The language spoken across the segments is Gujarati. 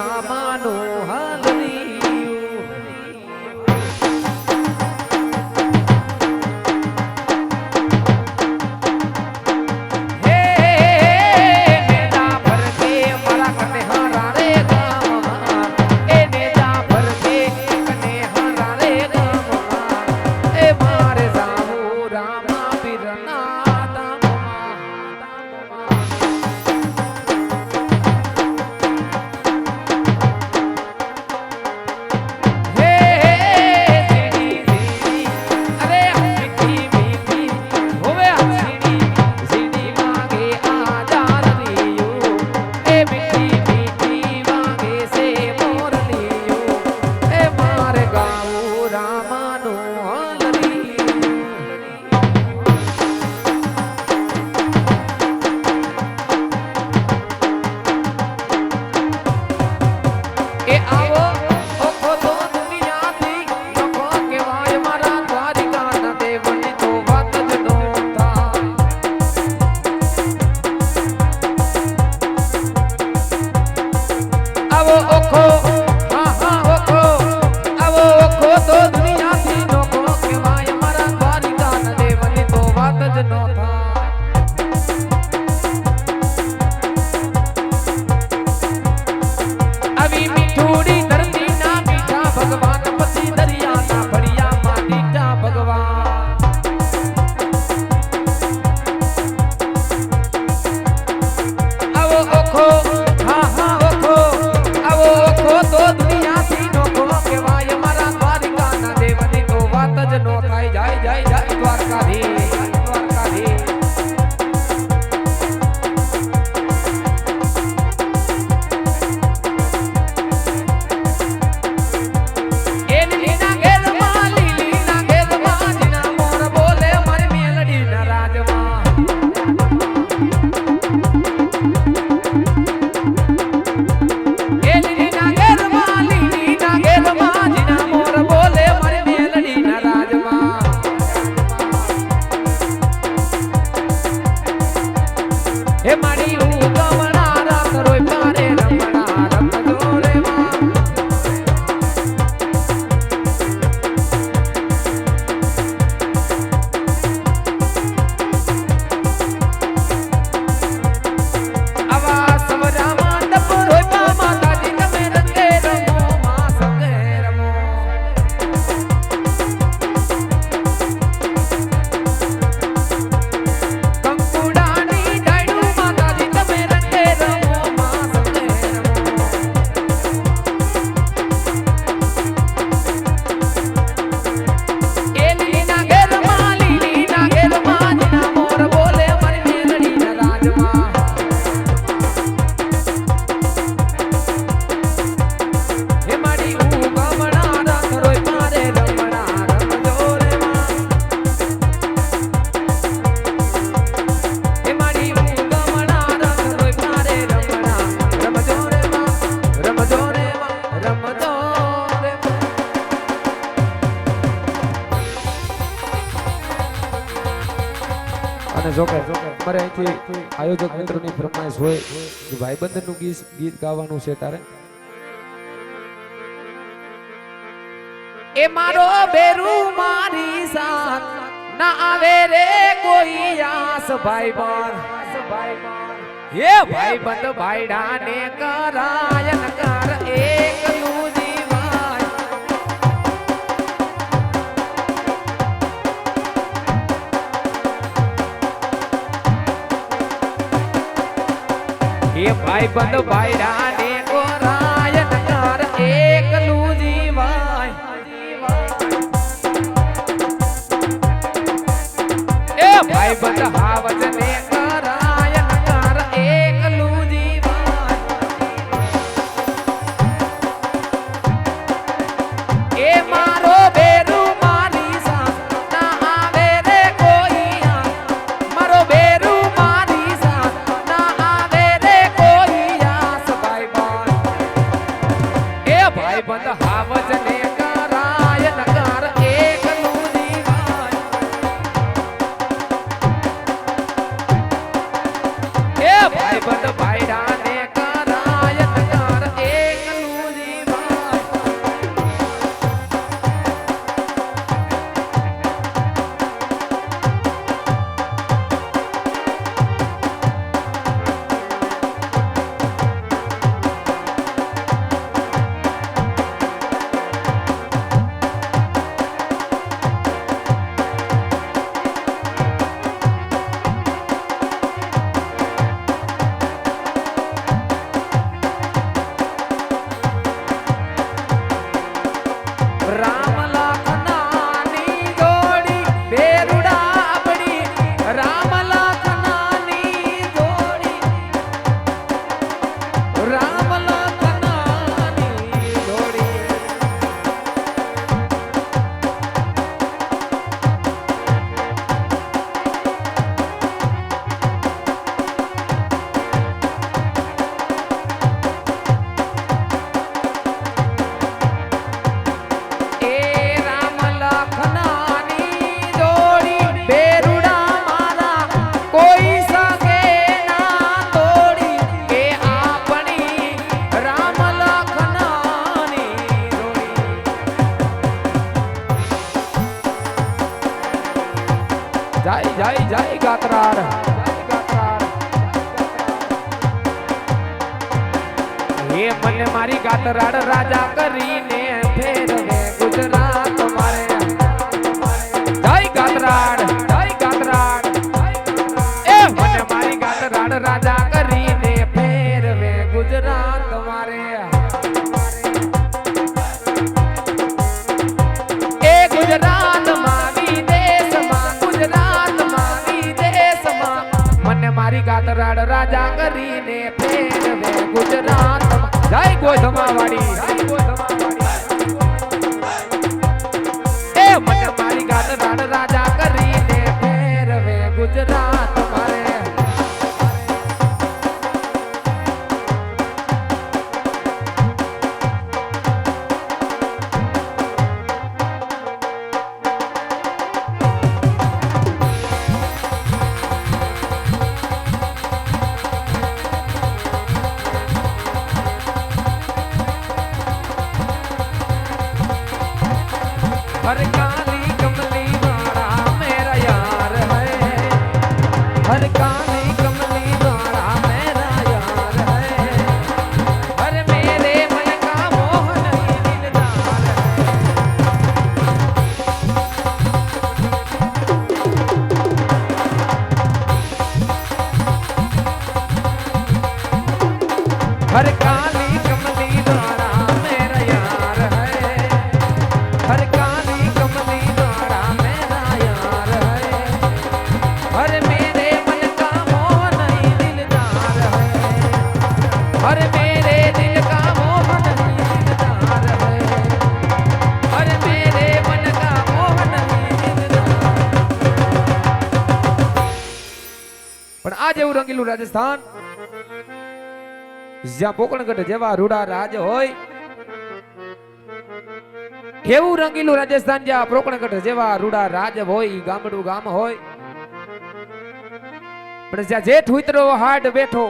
રામાનો હલરી અમારે અહીંથી આયોજક મિત્રોની ફરમાઈશ હોય કે ભાઈબંધનું ગીત ગાવાનું છે તારે એ મારો બેરુ મારી સાથ ના આવે રે કોઈ આસ ભાઈબંધ એ ભાઈબંધ ભાઈડાને કરાય ન કર એકલું જીવાય એ ભાઈબંધ ભાઈડાને કરાય ન કર એકલું જીવાય એ ભાઈબંધ હાવજને હે મને મારી ગાતરાડ રાજા કરીને ફેરવે ગુજરાત મારે જય ગાતરાડ એ મને મારી ગાતરાડ રાજા કરીને ફેરવે ગુજરાત મારે એ ગુજરાતમાં વિદેશમાં મને મારી ગાતરાડ રાજા કરીને ફેરવે ગુજરાતમાં જય ગોધમાવાડી એ મને મારી ગાતરાડ રાજા કરીને ફેરવે ગુજરાત મારે हर काली कमली वाला मेरा यार है हर काली कमली वाला मेरा यार है हर मेरे मन का मोहन ही दिलदार है हर काली कमली वाला मेरा यार है हर પણ આ જેવું રંગીલું રાજસ્થાન જ્યાં પોકણગઢ જેવા રૂડા રાજ હોય એવું રંગીલું રાજસ્થાન જ્યાં પોકણગઢ જેવા રૂડા રાજ હોય ગામડું ગામ હોય પણ જ્યાં જેઠ ઉતરો હાડ બેઠો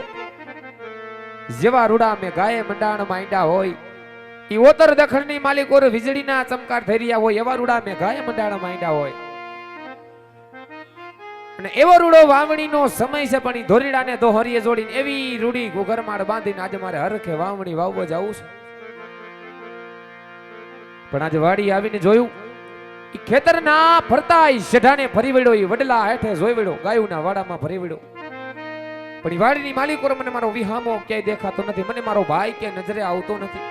જેવા રૂડા મે ગાય મંડાણ માંડ્યા હોય ઈ ઓતર દખણની માલિકોર વીજળીના ચમકાર થઈ રહ્યા હોય એવા રૂડા મે ગાય મંડાણ માંડ્યા હોય અને એવો રૂડો વાવણીનો સમય છે પણ ઈ ધોરીડાને દોહરીએ જોડીને એવી રૂડી ઘરમાળ બાંધીને આજે મારે હરખે વાવણી વાવવા જાવું છે પણ આજે વાડી આવીને જોયું ઈ ખેતરના ફરતા ઈ શેઢાને ફરી વળ્યો ઈ વડલા હેઠે જોઈ વળ્યો ગાયુના વાડામાં ફરી વળ્યો પણ ઈ વાડીની માલિકોર મને મારો વિહામો ક્યાંય દેખાતો નથી મને મારો ભાઈ કે નજરે આવતો નથી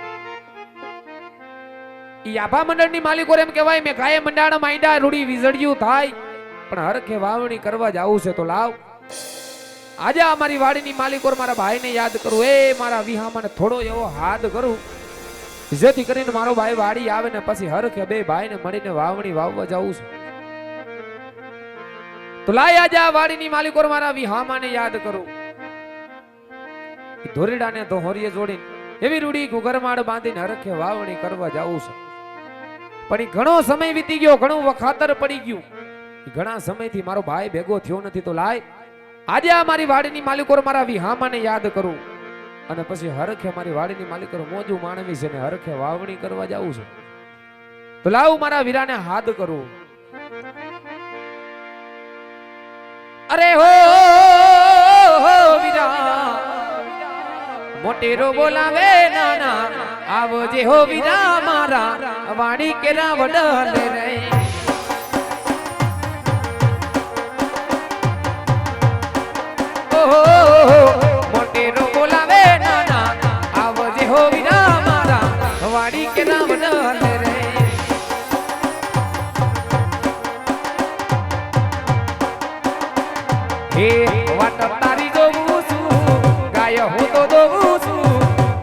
ઈ આભા મંડળની માલિકોર એમ કહેવાય મે ગાય મંડાણ માંડ્યા રૂડી વીજળિયું થાય પણ હરખે વાવણી કરવા જાવું છે તો લાવ આજે અમારી વાડીની માલિકોર મારા ભાઈને યાદ કરું એ મારા વિહામાને થોડો એવો હાથ કરું જેથી કરીને મારો ભાઈ વાડી આવે ને પછી હરખે બે ભાઈને મળીને વાવણી વાવવા જાવું છે તો લાય આજે આ વાડીની માલિકોર મારા વિહામાને યાદ કરું ધોરીડાને તો હોરીએ જોડીને એવી રૂડી ઘરમાળ બાંધીને હરખે વાવણી કરવા જાવું છે પણ ઘણો સમય વીતી ગયો ઘણું વખાતર પડી ગયું ઘણા સમયથી મારો ભાઈ ભેગો થયો નથી તો લાય આજે આ મારી વાડીની માલિકોર મારા વિહામાને યાદ કરું અને પછી હરખે મારી વાડીની માલિકોર મોજું માણવી છે ને હરખે વાવણી કરવા જાવું છે તો લાવ મારા વીરાને હાથ કરું અરે હો વીરા મોટેરો બોલાવે નાના આવજે હો વીરા મારા વાડી કેરા વડલે રે મોટેરો બોલાવે નાના આવજે હો વીરા મારા વાડી કે નામ ડલે રે હે વાટ તારી જોવું છું ગાય હું તો દોવું છું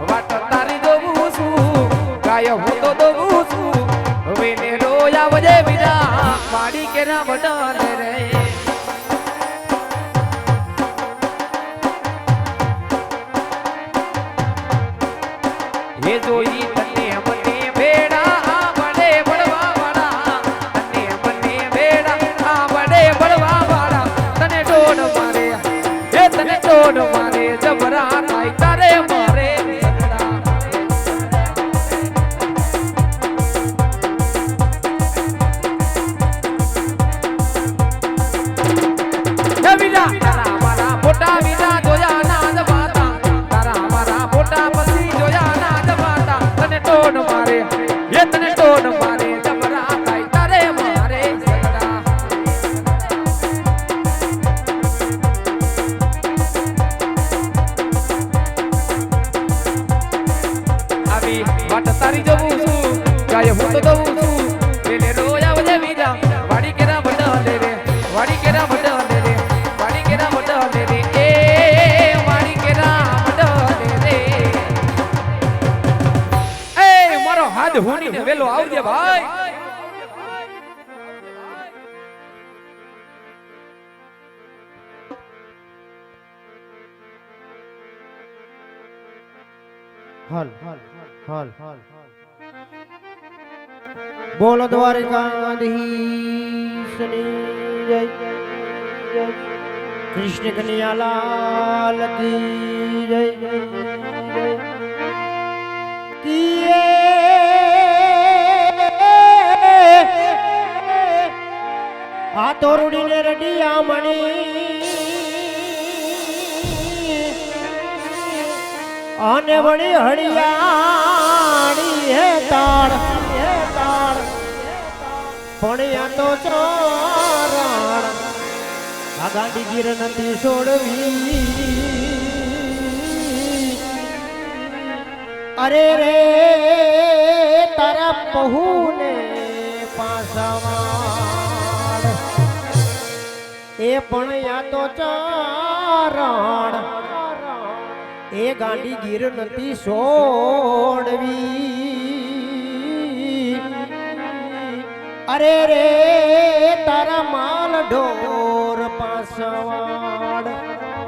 વાટ તારી જોવું છું ગાય હું તો દોવું છું હવે ને રોય આવજે વીરા વાડી કે નામ ડલે રે ये जोई तने मने बेड़ा बड़े बड़वा वाला तने मने बेड़ा बड़े बड़वा वाला तने डोड मारे ये तने डोड मारे जबरा थाई तारे मारे जबीरा तारा मारा फोटा वीरा जोया नाद बाता तारा मारा फोटा पसी जोया આટલી વાટ તારી જવું છું જાય હું તો દઉં છું પેલે રોયા વજે બીજા વાડી કેરા બડલે રે વાડી કેરા બડલે રે વાડી કેરા બડલે રે એ વાડી કેરા બડલે રે એ મારો હાથ હુની ને વેલો આવજે ભાઈ હાલ હાલ હાલ હાલ બોલો દ્વારિકાધીશની જય જય કૃષ્ણ કનૈયા લાલ કી જય જય કિએ આ તોરડીને રડિયા મણી આને વળી હળિયાળી હે તાળ પણ તો ચારણ આ ગાંડી ગીર નથી છોડવી અરે રે તારા પહુને પાસવાડ એ પણ તો ચારણ એ ગાંડી ગીર નથી છોડવી અરે રે તારા માલ ઢોર પાસવાડ